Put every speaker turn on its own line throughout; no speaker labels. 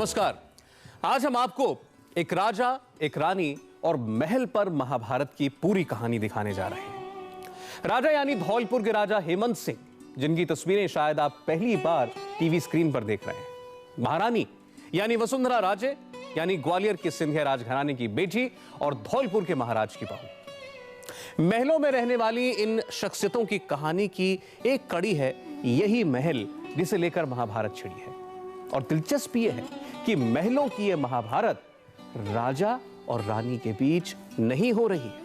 नमस्कार। आज हम आपको एक राजा, एक रानी और महल पर महाभारत की पूरी कहानी दिखाने जा रहे हैं। राजा यानी धौलपुर के राजा हेमंत सिंह, जिनकी तस्वीरें शायद आप पहली बार टीवी स्क्रीन पर देख रहे हैं। महारानी यानी वसुंधरा राजे, यानी ग्वालियर के सिंधिया राजघराने की बेटी और धौलपुर के महाराज की बहू। महलों में रहने वाली इन शख्सियतों की कहानी की एक कड़ी है यही महल, जिसे लेकर महाभारत छिड़ी है। और दिलचस्प यह है कि महलों की यह महाभारत राजा और रानी के बीच नहीं हो रही है।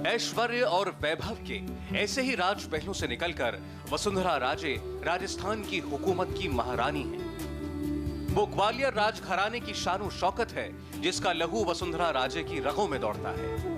ऐश्वर्य और वैभव के ऐसे ही राजमहलों से निकलकर वसुंधरा राजे राजस्थान की हुकूमत की महारानी है। वो ग्वालियर राजघराने की शान शौकत है, जिसका लहू वसुंधरा राजे की रगों में दौड़ता है।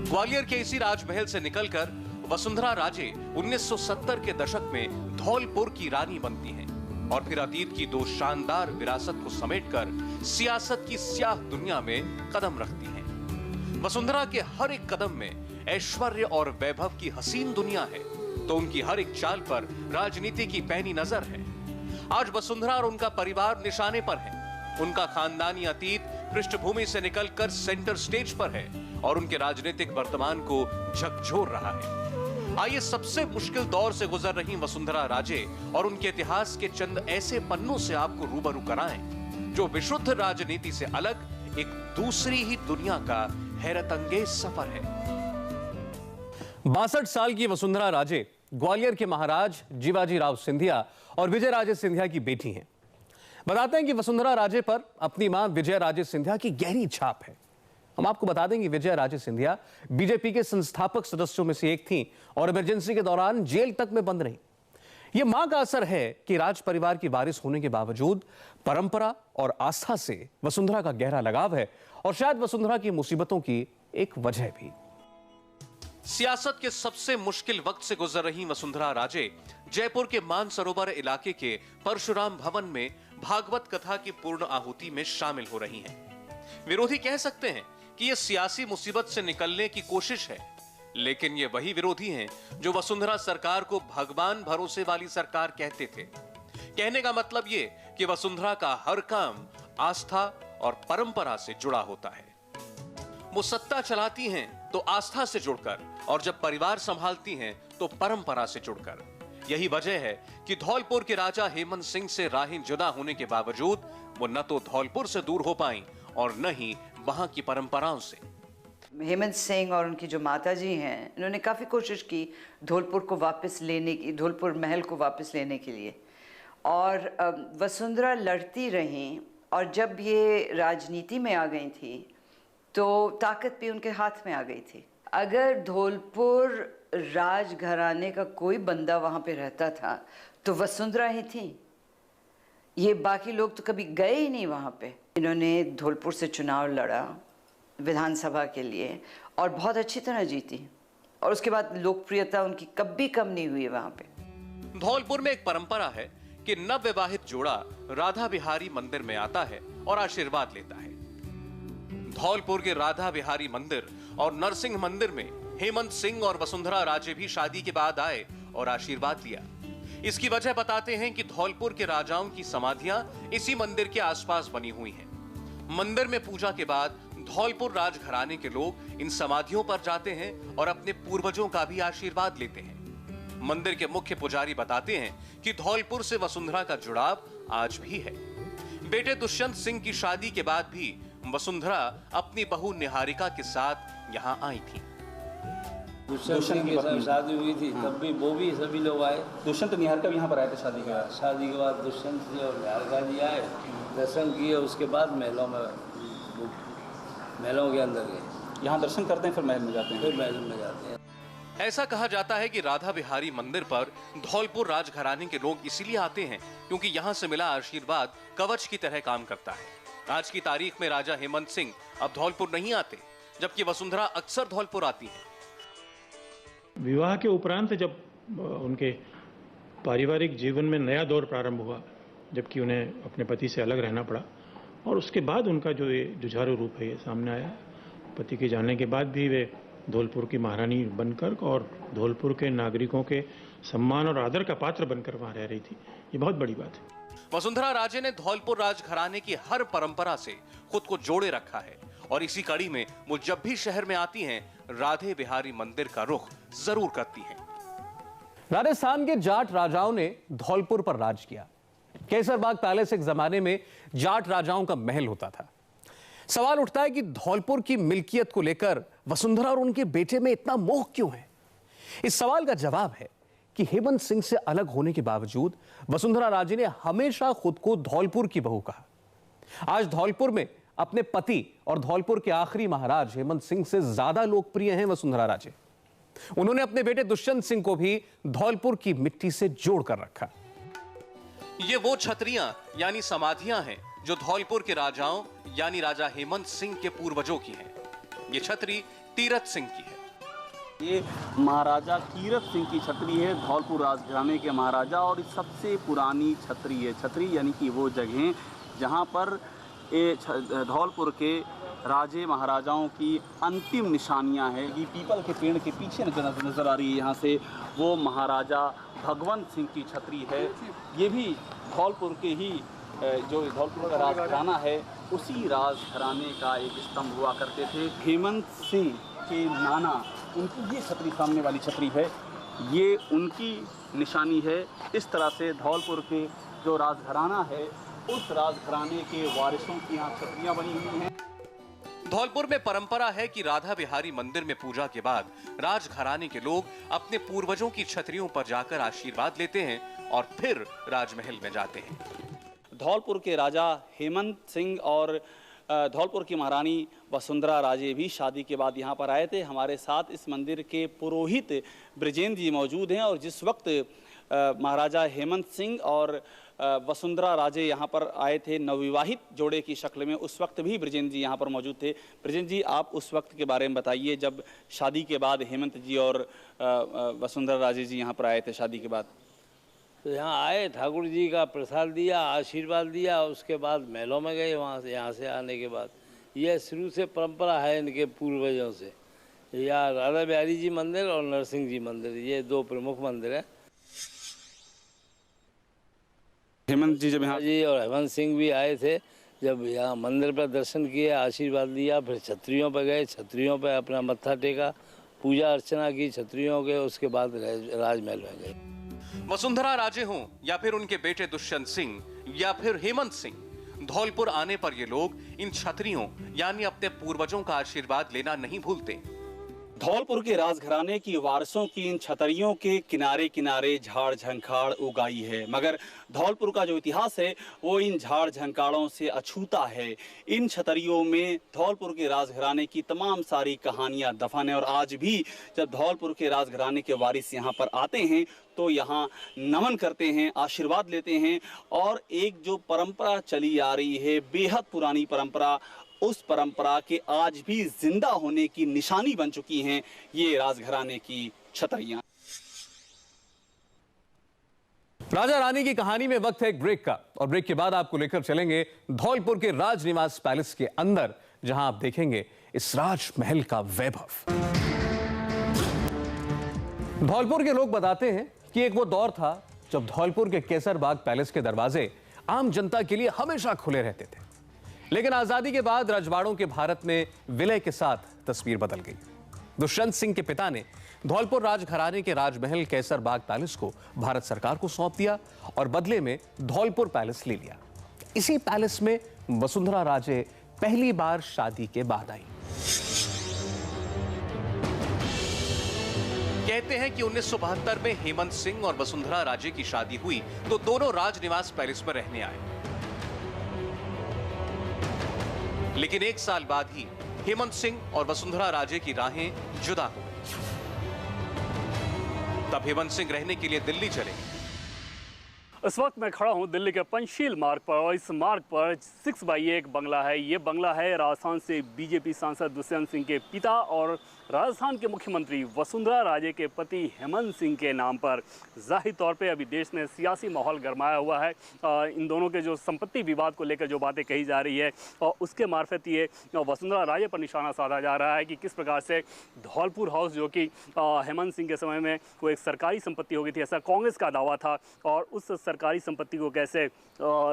ग्वालियर के इसी राजमहल से निकलकर वसुंधरा राजे 1970 के दशक में धौलपुर की रानी बनती हैं और फिर अतीत की दो शानदार विरासत को समेटकर सियासत की स्याह दुनिया में कदम रखती हैं। वसुंधरा के हर एक कदम में ऐश्वर्य और वैभव की हसीन दुनिया है, तो उनकी हर एक चाल पर राजनीति की पैनी नजर है। आज वसुंधरा और उनका परिवार निशाने पर है। उनका खानदानी अतीत पृष्ठभूमि से निकलकर सेंटर स्टेज पर है और उनके राजनीतिक वर्तमान को झकझोर रहा है। आइए सबसे मुश्किल दौर से गुजर रही वसुंधरा राजे और उनके इतिहास के चंद ऐसे पन्नों से आपको रूबरू कराएं, जो विशुद्ध राजनीति से अलग एक दूसरी ही दुनिया का हैरतअंगेज सफर है। 62 साल की वसुंधरा राजे ग्वालियर के महाराज जीवाजी राव सिंधिया और विजय राजे सिंधिया की बेटी हैं। बताते हैं कि वसुंधरा राजे पर अपनी मां विजय राजे सिंधिया की गहरी छाप है। हम आपको बता दें कि विजय राजे सिंधिया बीजेपी के संस्थापक सदस्यों में से एक थीं और इमरजेंसी के दौरान जेल तक में बंद रहीं। यह मां का असर है कि राज परिवार की वारिस होने के बावजूद परंपरा और आस्था से वसुंधरा का गहरा लगाव है और शायद वसुंधरा की मुसीबतों की एक वजह भी। सियासत के सबसे मुश्किल वक्त से गुजर रही वसुंधरा राजे जयपुर के मानसरोवर इलाके के परशुराम भवन में भागवत कथा की पूर्ण आहुति में शामिल हो रही हैं। विरोधी कह सकते हैं कि यह सियासी मुसीबत से निकलने की कोशिश है, लेकिन ये वही विरोधी हैं जो वसुंधरा सरकार को भगवान भरोसे वाली सरकार कहते थे। कहने का मतलब ये कि वसुंधरा का हर काम आस्था और परंपरा से जुड़ा होता है। वो सत्ता चलाती हैं तो आस्था से जुड़कर, और जब परिवार संभालती हैं तो परंपरा से जुड़कर। यही वजह है कि धौलपुर के राजा हेमंत सिंह से राहें जुदा होने के बावजूद वो न तो धौलपुर से दूर हो पाई और न ही वहां की परंपराओं से।
हेमंत सिंह और उनकी जो माता जी हैं, इन्होंने काफ़ी कोशिश की धौलपुर को वापस लेने की, धौलपुर महल को वापस लेने के लिए, और वसुंधरा लड़ती रहीं। और जब ये राजनीति में आ गई थी तो ताकत भी उनके हाथ में आ गई थी। अगर धौलपुर राजघराने का कोई बंदा वहाँ पे रहता था तो वसुंधरा ही थी। ये बाकी लोग तो कभी गए ही नहीं वहाँ पे। इन्होंने धौलपुर से चुनाव लड़ा विधानसभा के लिए और बहुत अच्छी तरह जीती, और उसके बाद लोकप्रियता उनकी कभी कम नहीं हुई वहाँ पे।
धौलपुर में एक परंपरा है कि नवविवाहित जोड़ा राधा बिहारी मंदिर में आता है और आशीर्वाद लेता है। धौलपुर के राधा बिहारी मंदिर और नरसिंह मंदिर में हेमंत सिंह और वसुंधरा राजे भी शादी के बाद आए और आशीर्वाद लिया। इसकी वजह बताते हैं कि धौलपुर के राजाओं की समाधियां इसी मंदिर के आसपास बनी हुई हैं। मंदिर में पूजा के बाद धौलपुर राजघराने के लोग इन समाधियों पर जाते हैं और अपने पूर्वजों का भी आशीर्वाद लेते हैं। मंदिर के मुख्य पुजारी बताते हैं कि धौलपुर से वसुंधरा का जुड़ाव आज भी है। बेटे दुष्यंत सिंह की शादी के बाद भी वसुंधरा अपनी बहू निहारिका के साथ यहाँ आई थी।
दुष्यंत के साथ शादी हुई थी, तब भी वो भी सभी लोग आए।
दुष्यंत निहारिका भी यहाँ पर आए थे शादी के बाद?
शादी के बाद दुष्यंत जी और निहारिका जी आए, दर्शन किए, उसके बाद महलों के अंदर गए।
यहाँ दर्शन करते हैं फिर महल में जाते हैं?
फिर महल में जाते हैं।
ऐसा कहा जाता है कि राधा बिहारी मंदिर पर धौलपुर राजघराने के लोग इसीलिए आते हैं क्योंकि यहाँ से मिला आशीर्वाद कवच की तरह काम करता है। आज की तारीख में राजा हेमंत सिंह अब धौलपुर नहीं आते, जबकि वसुंधरा अक्सर धौलपुर आती है।
विवाह के उपरांत जब उनके पारिवारिक जीवन में नया दौर प्रारंभ हुआ, जबकि उन्हें अपने पति से अलग रहना पड़ा, और उसके बाद उनका जो ये जुझारू रूप है ये सामने आया। पति के जाने के बाद भी वे धौलपुर की महारानी बनकर और धौलपुर के नागरिकों के सम्मान और आदर का पात्र बनकर वहाँ रह रही थी। ये बहुत बड़ी बात है।
वसुंधरा राजे ने धौलपुर राजघराने की हर परंपरा से खुद को जोड़े रखा है और इसी कड़ी में वो जब भी शहर में आती हैं, राधे बिहारी मंदिर का रुख जरूर करती हैं। राजस्थान के जाट राजाओं ने धौलपुर पर राज किया। केसरबाग पैलेस एक जमाने में जाट राजाओं का महल होता था। सवाल उठता है कि धौलपुर की मिल्कियत को लेकर वसुंधरा और उनके बेटे में इतना मोह क्यों है? इस सवाल का जवाब है कि हेमंत सिंह से अलग होने के बावजूद वसुंधरा राजे ने हमेशा खुद को धौलपुर की बहू कहा। आज धौलपुर में अपने पति और धौलपुर के आखिरी महाराज हेमंत सिंह से ज्यादा लोकप्रिय हैं वसुंधरा राजे। उन्होंने अपने बेटे दुष्यंत सिंह को भी धौलपुर की मिट्टी से जोड़कर रखा। ये वो छतरियां यानी समाधियां हैं जो धौलपुर के राजाओं यानी राजा हेमंत सिंह के पूर्वजों की हैं। ये छतरी तीरथ सिंह की है।
ये महाराजा तीरथ सिंह की छतरी है, धौलपुर राजघराने के महाराजा, और सबसे पुरानी छतरी है। छतरी यानी कि वो जगह जहाँ पर धौलपुर के राजे महाराजाओं की अंतिम निशानियां हैं। ये पीपल के पेड़ के पीछे नजर आ रही है, यहाँ से वो महाराजा भगवंत सिंह की छतरी है। ये भी धौलपुर के ही जो धौलपुर का राजघराना है उसी राजघराने का एक स्तंभ हुआ करते थे। हेमंत सिंह के नाना, उनकी ये छतरी सामने वाली छतरी है, ये उनकी निशानी है। इस तरह से धौलपुर के जो राजघराना है उस राजघराने के वारिसों की यहाँ छतरियाँ बनी हुई हैं।
धौलपुर में परंपरा है कि राधा बिहारी मंदिर में पूजा के बाद राजघराने के लोग अपने पूर्वजों की छतरियों पर जाकर आशीर्वाद लेते हैं और फिर राजमहल में जाते हैं।
धौलपुर के राजा हेमंत सिंह और धौलपुर की महारानी वसुंधरा राजे भी शादी के बाद यहाँ पर आए थे। हमारे साथ इस मंदिर के पुरोहित ब्रिजेंद्र जी मौजूद हैं और जिस वक्त महाराजा हेमंत सिंह और वसुंधरा राजे यहाँ पर आए थे नवविवाहित जोड़े की शक्ल में, उस वक्त भी ब्रिजेंद्र जी यहाँ पर मौजूद थे। ब्रिजेंद्र जी, आप उस वक्त के बारे में बताइए जब शादी के बाद हेमंत जी और वसुंधरा राजे जी यहाँ पर आए थे शादी के बाद।
तो यहाँ आए, ठाकुर जी का प्रसाद दिया, आशीर्वाद दिया, उसके बाद महलों में गए। वहाँ से यहाँ से आने के बाद यह शुरू से परंपरा है इनके पूर्वजों से। यहाँ राधा बिहारी जी मंदिर और नरसिंह जी मंदिर, ये दो प्रमुख मंदिर हैं।
हेमंत जी जब यहाँ
जी और हेमंत सिंह भी आए थे, जब यहाँ मंदिर पर दर्शन किए, आशीर्वाद लिया, फिर छतरियों पर गए, छतरियों पर अपना मत्था टेका, पूजा अर्चना की छतरियों के, उसके बाद राजमहल में गए।
वसुंधरा राजे हों या फिर उनके बेटे दुष्यंत सिंह या फिर हेमंत सिंह, धौलपुर आने पर ये लोग इन छतरियों यानी अपने पूर्वजों का आशीर्वाद लेना नहीं भूलते।
धौलपुर के राजघराने की वारसों की इन छतरियों के किनारे किनारे झाड़ झंखाड़ उगाई है, मगर धौलपुर का जो इतिहास है वो इन झाड़ झंकाड़ों से अछूता है। इन छतरियों में धौलपुर के राजघराने की तमाम सारी कहानियां दफन है और आज भी जब धौलपुर के राजघराने के वारिस यहाँ पर आते हैं तो यहाँ नमन करते हैं, आशीर्वाद लेते हैं और एक जो परंपरा चली आ रही है, बेहद पुरानी परंपरा, उस परंपरा के आज भी जिंदा होने की निशानी बन चुकी हैं ये राजघराने की छतरियां।
राजा रानी की कहानी में वक्त है एक ब्रेक का, और ब्रेक के बाद आपको लेकर चलेंगे धौलपुर के राजनिवास पैलेस के अंदर, जहां आप देखेंगे इस राजमहल का वैभव। धौलपुर के लोग बताते हैं कि एक वो दौर था जब धौलपुर के केसरबाग पैलेस के दरवाजे आम जनता के लिए हमेशा खुले रहते थे, लेकिन आजादी के बाद रजवाड़ों के भारत में विलय के साथ तस्वीर बदल गई। दुष्यंत सिंह के पिता ने धौलपुर राजघराने के राजमहल केसरबाग पैलेस को भारत सरकार को सौंप दिया और बदले में धौलपुर पैलेस ले लिया। इसी पैलेस में वसुंधरा राजे पहली बार शादी के बाद आई। कहते हैं कि 1972 में हेमंत सिंह और वसुंधरा राजे की शादी हुई तो दोनों राजनिवास पैलेस में रहने आए, लेकिन एक साल बाद ही हेमंत सिंह और वसुंधरा राजे की राहें जुदा हो गई। तब हेमंत सिंह रहने के लिए दिल्ली चले गए
इस वक्त मैं खड़ा हूं दिल्ली के पंचशील मार्ग पर और इस मार्ग पर 6x1 बंगला है। ये बंगला है राजस्थान से बीजेपी सांसद दुष्यंत सिंह के पिता और राजस्थान के मुख्यमंत्री वसुंधरा राजे के पति हेमंत सिंह के नाम पर। जाहिर तौर पे अभी देश में सियासी माहौल गरमाया हुआ है। इन दोनों के जो संपत्ति विवाद को लेकर जो बातें कही जा रही है और उसके मार्फत ये वसुंधरा राजे पर निशाना साधा जा रहा है कि किस प्रकार से धौलपुर हाउस, जो कि हेमंत सिंह के समय में वो एक सरकारी संपत्ति हो गई थी, ऐसा कांग्रेस का दावा था, और उस सरकारी संपत्ति को कैसे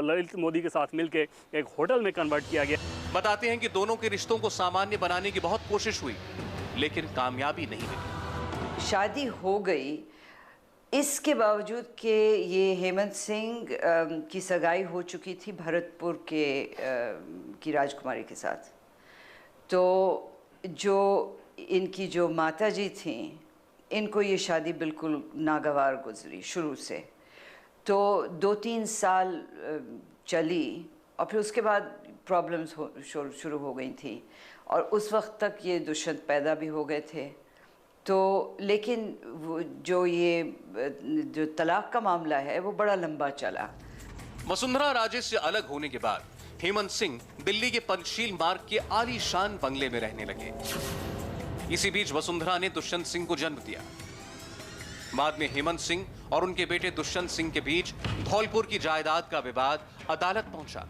ललित मोदी के साथ मिलकर एक होटल में कन्वर्ट किया गया।
बताते हैं कि दोनों के रिश्तों को सामान्य बनाने की बहुत कोशिश हुई, लेकिन कामयाबी नहीं मिली।
शादी हो गई, इसके बावजूद कि ये हेमंत सिंह की सगाई हो चुकी थी भरतपुर की राजकुमारी के साथ। तो जो इनकी जो माता जी थी, इनको ये शादी बिल्कुल नागवार गुजरी शुरू से। तो 2-3 साल चली और फिर उसके बाद प्रॉब्लम्स शुरू हो गई थी और उस वक्त तक ये दुष्यंत पैदा भी हो गए थे। तो लेकिन वो जो तलाक का मामला है वो बड़ा लंबा चला।
वसुंधरा राजे से अलग होने के बाद हेमंत सिंह दिल्ली के पंचशील मार्ग के आलीशान बंगले में रहने लगे। इसी बीच वसुंधरा ने दुष्यंत सिंह को जन्म दिया। बाद में हेमंत सिंह और उनके बेटे दुष्यंत सिंह के बीच धौलपुर की जायदाद का विवाद अदालत पहुंचा।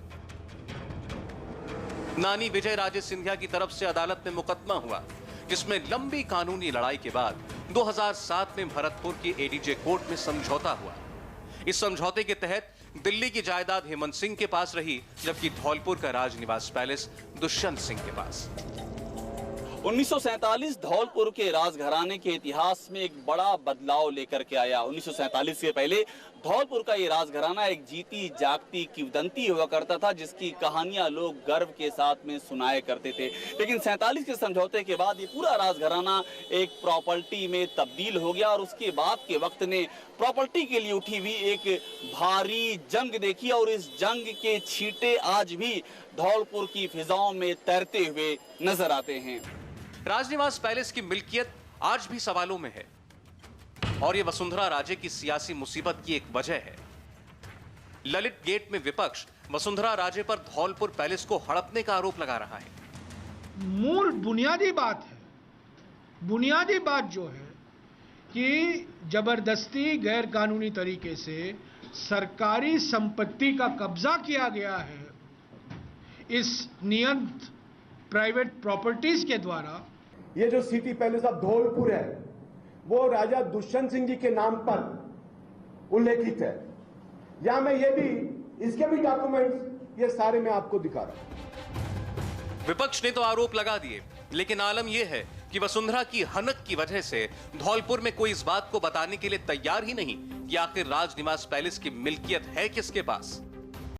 नानी विजय राजे सिंधिया की तरफ से अदालत में मुकदमा हुआ, जिसमें लंबी कानूनी लड़ाई के बाद 2007 में भरतपुर की एडीजे कोर्ट में समझौता हुआ। इस समझौते के तहत दिल्ली की जायदाद हेमंत सिंह के पास रही, जबकि धौलपुर का राजनिवास पैलेस दुष्यंत सिंह के पास।
1947 धौलपुर के राजघराने के इतिहास में एक बड़ा बदलाव लेकर के आया। 1947 से पहले धौलपुर का ये राजघराना एक जीती जागती किंवदंती हुआ करता था, जिसकी कहानियां लोग गर्व के साथ में सुनाया करते थे। लेकिन 47 के समझौते के बाद ये पूरा राजघराना एक प्रॉपर्टी में तब्दील हो गया और उसके बाद के वक्त ने प्रॉपर्टी के लिए उठी हुई एक भारी जंग देखी और इस जंग के छींटे आज भी धौलपुर की फिजाओं में तैरते हुए नजर आते हैं।
राजनिवास पैलेस की मिल्कियत आज भी सवालों में है और ये वसुंधरा राजे की सियासी मुसीबत की एक वजह है। ललित गेट में विपक्ष वसुंधरा राजे पर धौलपुर पैलेस को हड़पने का आरोप लगा रहा है।
मूल बुनियादी बात है, बुनियादी बात जो है कि जबरदस्ती गैर कानूनी तरीके से सरकारी संपत्ति का कब्जा किया गया है इस नियंत्रित प्राइवेट प्रॉपर्टीज के द्वारा।
ये जो सिटी पैलेस ऑफ धौलपुर है वो राजा दुष्यंत सिंह जी के नाम पर उल्लेखित है। या मैं ये भी, इसके भी डॉक्यूमेंट्स ये सारे मैं आपको दिखा रहा हूं।
विपक्ष ने तो आरोप लगा दिए, लेकिन आलम यह है कि वसुंधरा की हनक की वजह से धौलपुर में कोई इस बात को बताने के लिए तैयार ही नहीं कि आखिर राजनिवास पैलेस की मिल्कियत है किसके पास।